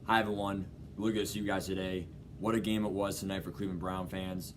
Hi everyone, look at you guys today. What a game it was tonight for Cleveland Brown fans.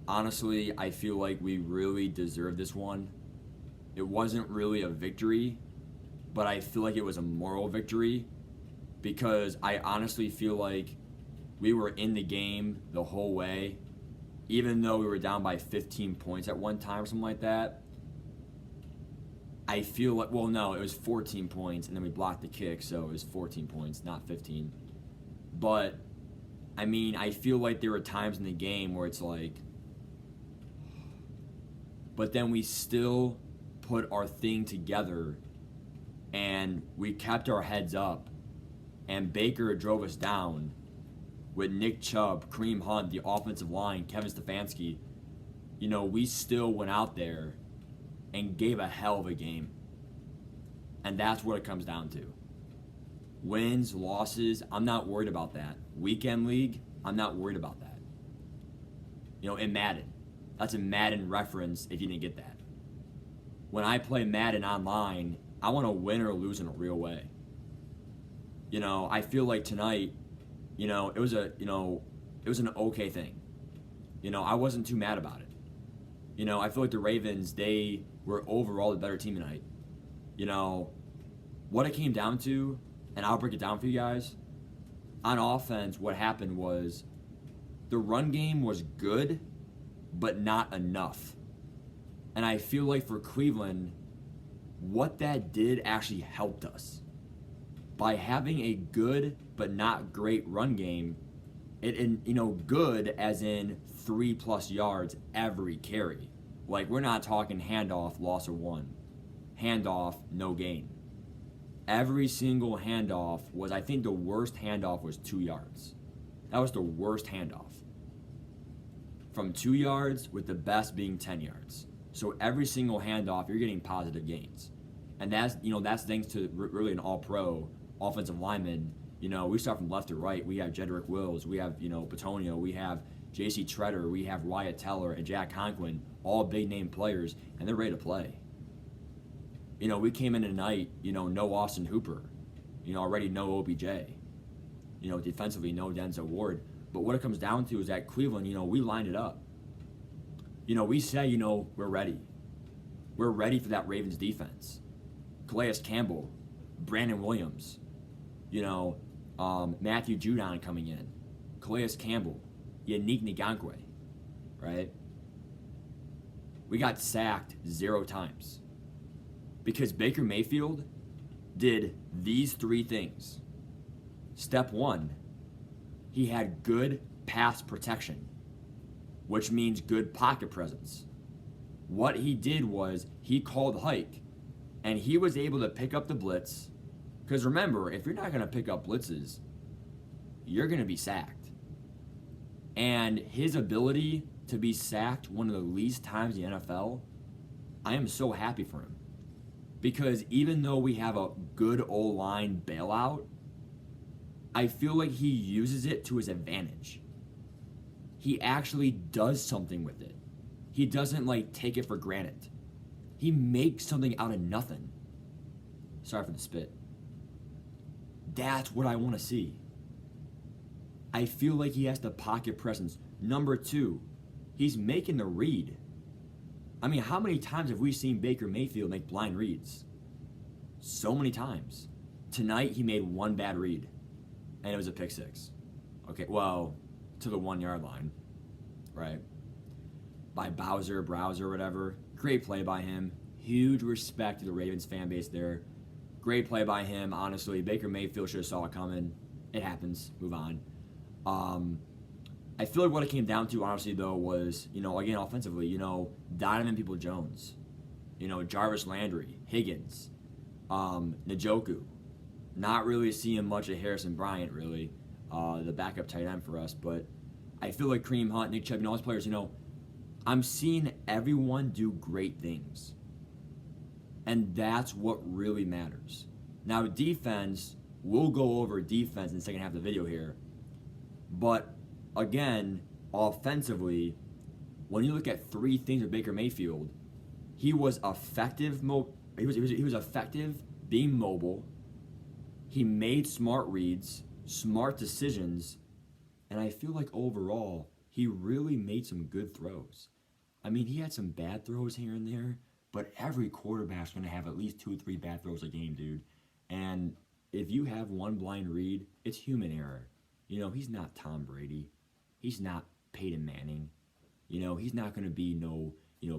Honestly, I feel like we really deserved this one. It wasn't really a victory, but I feel like it was a moral victory because I honestly feel like we were in the game the whole way, even though we were down by 15 points at one time or something like that. I feel like, well, no, it was 14 points, and then we blocked the kick, so it was 14 points, not 15. But, I feel like there were times in the game where it's like, but then we still put our thing together, and we kept our heads up, and Baker drove us down with Nick Chubb, Kareem Hunt, the offensive line, Kevin Stefanski. We still went out there and gave a hell of a game. And that's what it comes down to. Wins, losses, I'm not worried about that. Weekend league, I'm not worried about that. In Madden. That's a Madden reference if you didn't get that. When I play Madden online, I want to win or lose in a real way. I feel like tonight, it was an okay thing. I wasn't too mad about it. I feel like the Ravens, they were overall the better team tonight. What it came down to, and I'll break it down for you guys. On offense, what happened was the run game was good, but not enough. And I feel like for Cleveland, what that did actually helped us. By having a good but not great run game, good as in 3+ yards every carry. Like, we're not talking handoff, loss or one. Handoff, no gain. Every single handoff was, I think the worst handoff was 2 yards. That was the worst handoff. From 2 yards, with the best being 10 yards. So every single handoff, you're getting positive gains. And that's thanks to really an all-pro offensive lineman. We start from left to right. We have Jedrick Wills, we have, Petonio, we have J.C. Treader, we have Wyatt Teller, and Jack Conquin, all big-name players, and they're ready to play. We came in tonight, no Austin Hooper, already no OBJ, defensively, no Denzel Ward. But what it comes down to is that Cleveland, we lined it up. We say, we're ready. We're ready for that Ravens defense. Calais Campbell, Brandon Williams, Matthew Judon coming in, Calais Campbell, Yannick Ngakoue, right? We got sacked 0 times because Baker Mayfield did these 3 things. Step 1, he had good pass protection, which means good pocket presence. What he did was he called hike, and he was able to pick up the blitz. Because remember, if you're not going to pick up blitzes, you're going to be sacked. And his ability to be sacked one of the least times in the NFL, I am so happy for him. Because even though we have a good O-line bailout, I feel like he uses it to his advantage. He actually does something with it. He doesn't take it for granted. He makes something out of nothing. Sorry for the spit. That's what I want to see. I feel like he has the pocket presence. Number 2, he's making the read. How many times have we seen Baker Mayfield make blind reads? So many times. Tonight, he made one bad read, and it was a pick 6. Okay, well, to the 1-yard line, right? By Browser, whatever. Great play by him. Huge respect to the Ravens fan base there. Great play by him, honestly. Baker Mayfield should have saw it coming. It happens. Move on. I feel like what it came down to, honestly, though, was, again, offensively, Donovan Peoples-Jones, Jarvis Landry, Higgins, Njoku. Not really seeing much of Harrison Bryant, really, the backup tight end for us. But I feel like Kareem Hunt, Nick Chubb, all those players, I'm seeing everyone do great things. And that's what really matters. Now, defense, we'll go over defense in the second half of the video here. But, again, offensively, when you look at 3 things with Baker Mayfield, he was effective. He was effective being mobile. He made smart reads, smart decisions, and I feel like overall, he really made some good throws. I mean, he had some bad throws here and there, but every quarterback's going to have at least 2 or 3 bad throws a game, dude. And if you have one blind read, it's human error. He's not Tom Brady. He's not Peyton Manning. He's not going to be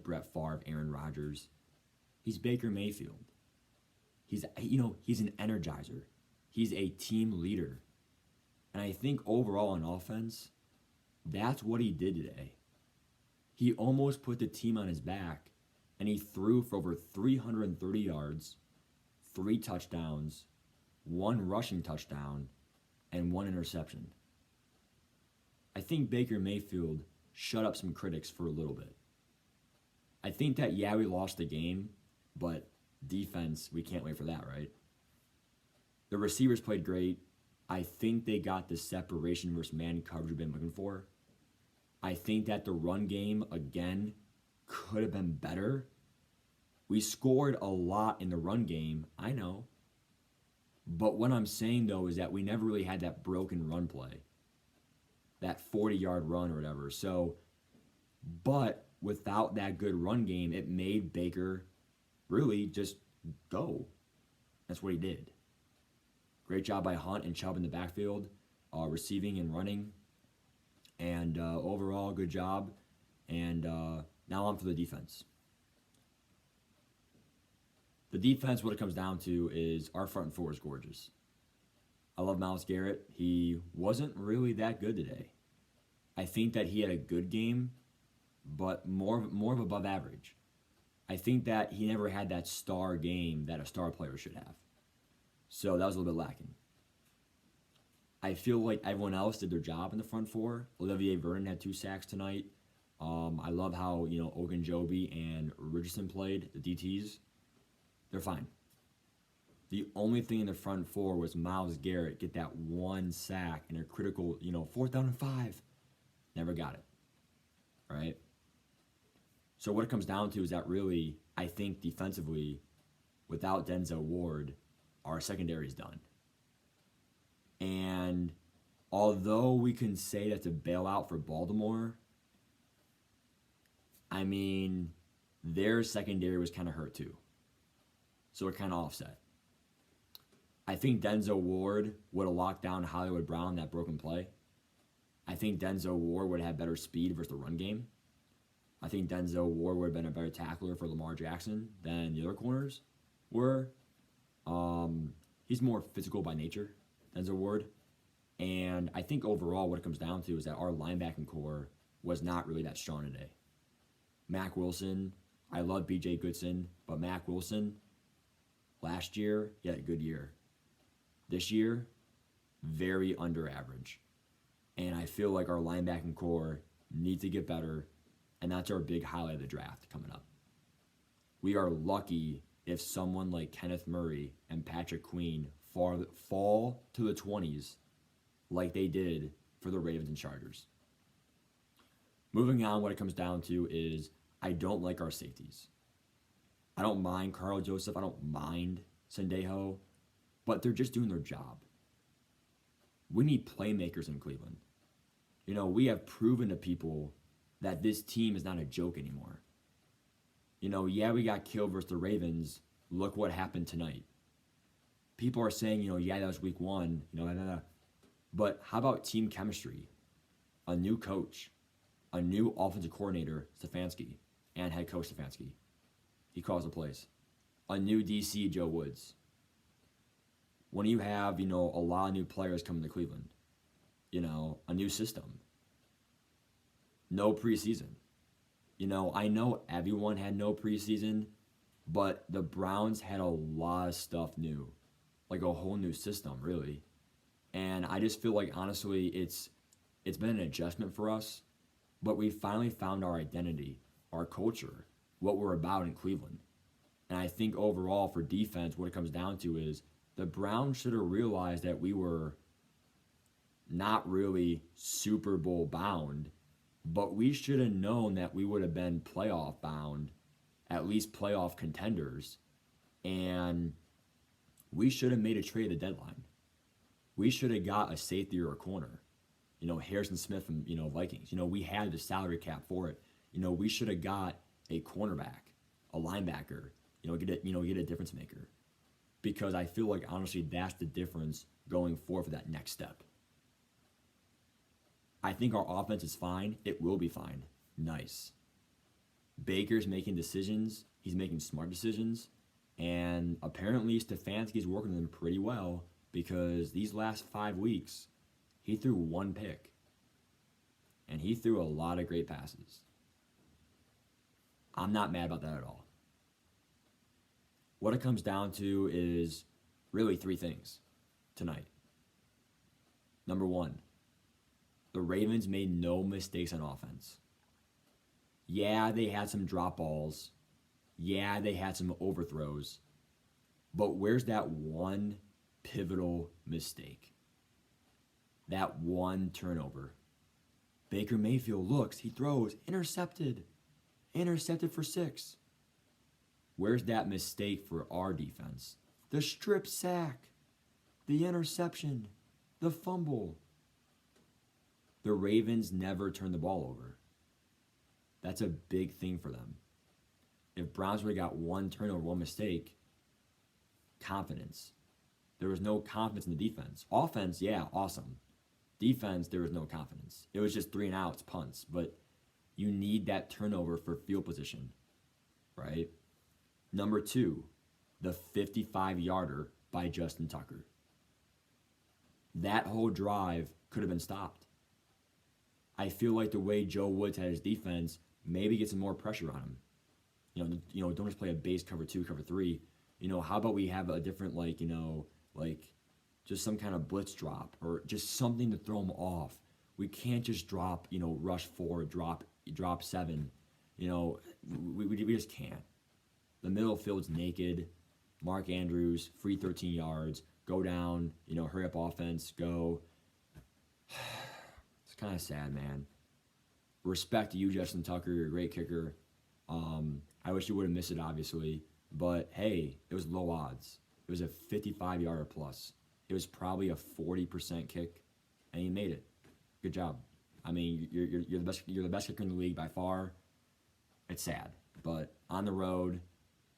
Brett Favre, Aaron Rodgers. He's Baker Mayfield. He's an energizer. He's a team leader. And I think overall on offense, that's what he did today. He almost put the team on his back, and he threw for over 330 yards, 3 touchdowns, 1 rushing touchdown, and 1 interception. I think Baker Mayfield shut up some critics for a little bit. I think that, we lost the game, but defense, we can't wait for that, right? The receivers played great. I think they got the separation versus man coverage we've been looking for. I think that the run game, again, could have been better. We scored a lot in the run game, I know. But what I'm saying, though, is that we never really had that broken run play. That 40-yard run or whatever. But without that good run game, it made Baker really just go. That's what he did. Great job by Hunt and Chubb in the backfield, receiving and running. And overall, good job. And now on for the defense. The defense, what it comes down to is our front four is gorgeous. I love Myles Garrett. He wasn't really that good today. I think that he had a good game, but more of above average. I think that he never had that star game that a star player should have. So that was a little bit lacking. I feel like everyone else did their job in the front four. Olivier Vernon had 2 sacks tonight. I love how Ogunjobi and Richardson played, the DTs. They're fine. The only thing in the front four was Myles Garrett get that 1 sack in a critical, 4th down and 5. Never got it. Right? So what it comes down to is that really, I think defensively, without Denzel Ward, our secondary is done. And although we can say that's a bailout for Baltimore, I mean, their secondary was kind of hurt too. So it kind of offset. I think Denzel Ward would have locked down Hollywood Brown that broken play. I think Denzel Ward would have better speed versus the run game. I think Denzel Ward would have been a better tackler for Lamar Jackson than the other corners were. He's more physical by nature, Denzel Ward. And I think overall what it comes down to is that our linebacking core was not really that strong today. Mack Wilson, I love B.J. Goodson, but Mack Wilson, last year, he had a good year. This year, very under average. And I feel like our linebacking core needs to get better, and that's our big highlight of the draft coming up. We are lucky if someone like Kenneth Murray and Patrick Queen fall to the 20s like they did for the Ravens and Chargers. Moving on, what it comes down to is I don't like our safeties. I don't mind Carl Joseph. I don't mind Sendejo, but they're just doing their job. We need playmakers in Cleveland. We have proven to people that this team is not a joke anymore. We got killed versus the Ravens. Look what happened tonight. People are saying, that was week 1, But how about team chemistry? A new coach, a new offensive coordinator, Stefanski, and head coach Stefanski. He calls the plays. A new DC, Joe Woods. When you have, a lot of new players coming to Cleveland, a new system. No preseason. I know everyone had no preseason, but the Browns had a lot of stuff new. Like a whole new system, really. And I just feel like, honestly, it's been an adjustment for us, but we finally found our identity, our culture, what we're about in Cleveland. And I think overall for defense, what it comes down to is the Browns should have realized that we were not really Super Bowl bound, but we should have known that we would have been playoff bound, at least playoff contenders. And We should have made a trade at the deadline. We should have got a safety or a corner. Harrison Smith from, Vikings. We had the salary cap for it. We should have got a cornerback, a linebacker, get a difference maker. Because I feel like, honestly, that's the difference going forward for that next step. I think our offense is fine. It will be fine. Nice. Baker's making decisions. He's making smart decisions. And apparently Stefanski's working them pretty well, because these last 5 weeks, he threw 1 pick. And he threw a lot of great passes. I'm not mad about that at all. What it comes down to is really 3 things tonight. Number 1, the Ravens made no mistakes on offense. Yeah, they had some drop balls. Yeah, they had some overthrows. But where's that one pivotal mistake? That one turnover. Baker Mayfield looks, he throws, intercepted. Intercepted for 6. Where's that mistake for our defense? The strip sack, the interception, the fumble. The Ravens never turn the ball over. That's a big thing for them. If Browns would have got 1 turnover, 1 mistake, confidence. There was no confidence in the defense. Offense, yeah, awesome. Defense, there was no confidence. It was just 3 and outs, punts. But you need that turnover for field position, right? Number 2, the 55-yarder by Justin Tucker. That whole drive could have been stopped. I feel like the way Joe Woods had his defense, maybe get some more pressure on him. Don't just play a base cover 2, cover 3. How about we have a different, just some kind of blitz drop or just something to throw him off. We can't just drop, rush 4, drop 7. We just can't. The middle field's naked. Mark Andrews, free 13 yards. Go down, hurry up offense, go. It's kind of sad, man. Respect to you, Justin Tucker. You're a great kicker. I wish you would have missed it, obviously. But, hey, it was low odds. It was a 55-yarder plus. It was probably a 40% kick, and you made it. Good job. I mean, you're the best. You're the best kicker in the league by far. It's sad, but on the road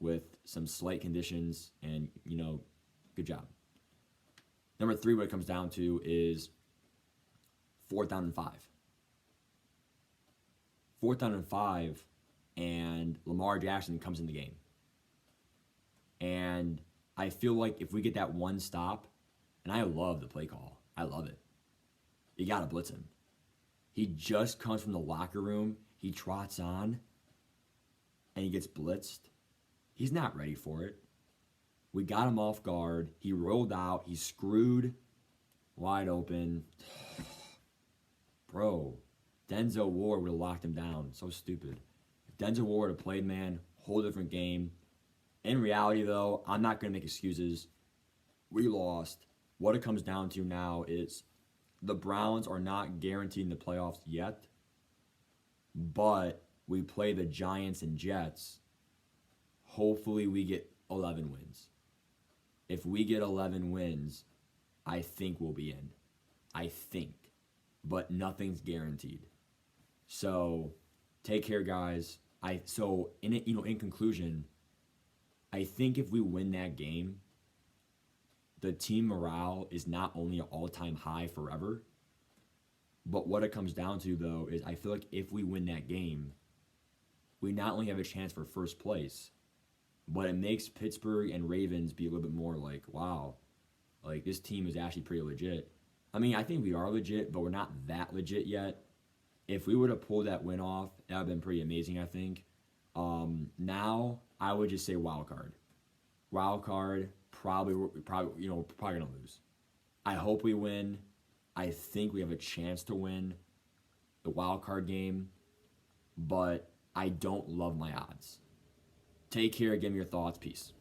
with some slight conditions, and good job. Number 3, what it comes down to is 4th down and 5. 4th down and 5, and Lamar Jackson comes in the game. And I feel like if we get that 1 stop, and I love the play call. I love it. You got to blitz him. He just comes from the locker room. He trots on, and he gets blitzed. He's not ready for it. We got him off guard. He rolled out. He's screwed. Wide open. Bro, Denzel Ward would have locked him down. So stupid. If Denzel Ward would have played, man, whole different game. In reality, though, I'm not going to make excuses. We lost. What it comes down to now is the Browns are not guaranteed in the playoffs yet, but we play the Giants and Jets. Hopefully we get 11 wins. If we get 11 wins, I think we'll be in. I think. But nothing's guaranteed. So take care, guys. In conclusion, I think if we win that game, the team morale is not only an all-time high forever, but what it comes down to, though, is I feel like if we win that game, we not only have a chance for first place, but it makes Pittsburgh and Ravens be a little bit more like, wow, like this team is actually pretty legit. I mean, I think we are legit, but we're not that legit yet. If we would have pulled that win off, that would have been pretty amazing, I think. Now, I would just say wild card. Wild card, probably gonna lose. I hope we win. I think we have a chance to win the wild card game, but I don't love my odds. Take care. Give me your thoughts. Peace.